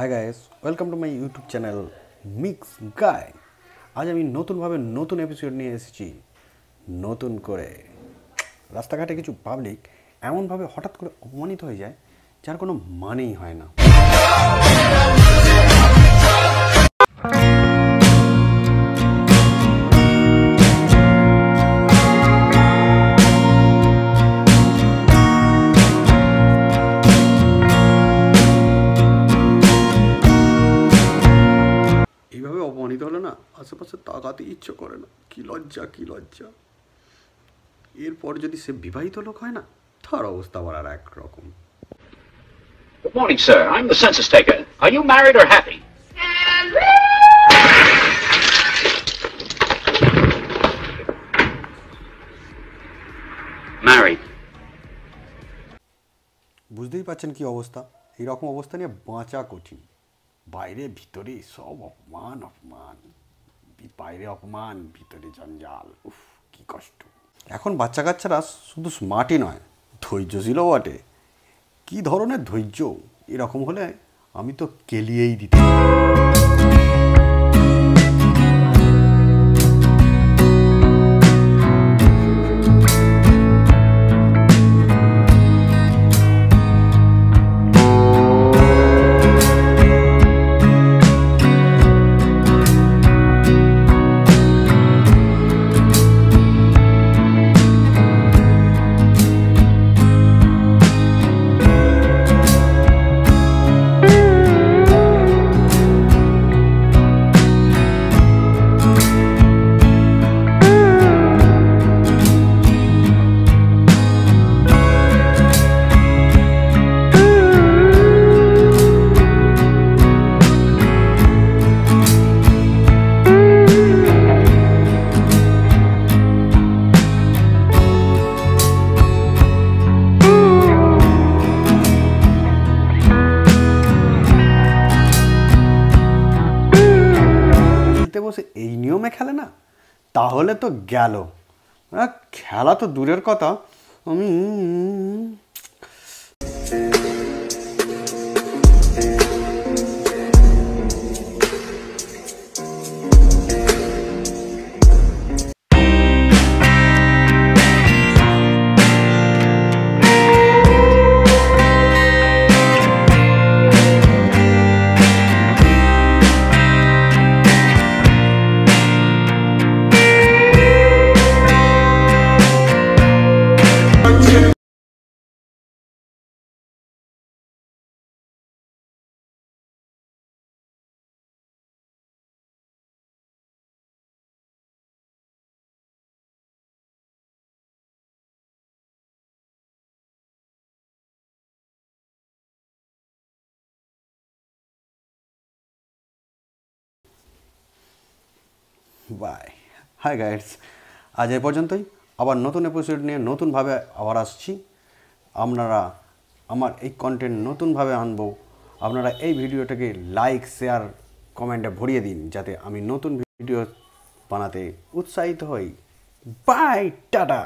High guys, welcome to my YouTube channel Mix Guy. আজ আমি নতুনভাবে নতুন এপিসোড নিয়ে এসেছি। নতুন করে রাস্তাঘাটে কিছু পাবলিক এমনভাবে হঠাৎ করে অপমানিত হয়ে যায় যার কোনো মানেই হয় না। এইভাবে অপমানিত হলে না আশেপাশে তাকাতে ইচ্ছে করে না। কি লজ্জা, কি লজ্জা। এরপর যদি সে বিবাহিত লোক হয় না, তার অবস্থা আবার আর একরকম। Good morning, sir. I'm the census taker. Are you married or happy? Married. বুঝতেই পারছেন কি অবস্থা। এইরকম অবস্থা নিয়ে বাঁচা কঠিন। বাইরে ভিতরে সব অপমান অপমান, বাইরে অপমান ভিতরে জঞ্জাল। উফ, কি কষ্ট। এখন বাচ্চা কাচ্চারা শুধু স্মার্টই নয়, ধৈর্যশীলও বটে। কি ধরনের ধৈর্য! এরকম হলে আমি তো কেলিয়েই দিতাম। বসে এই নিয়মে খেলে না, তাহলে তো গেল। খেলা তো দূরের কথা, আমি বাই। হাই গাইডস, আজ এ পর্যন্তই। আবার নতুন এপিসোড নিয়ে নতুনভাবে আবার আসছি। আপনারা আমার এই কন্টেন্ট নতুনভাবে আনবো। আপনারা এই ভিডিওটাকে লাইক, শেয়ার, কমেন্টে ভরিয়ে দিন, যাতে আমি নতুন ভিডিও বানাতে উৎসাহিত হই। Bye, tata.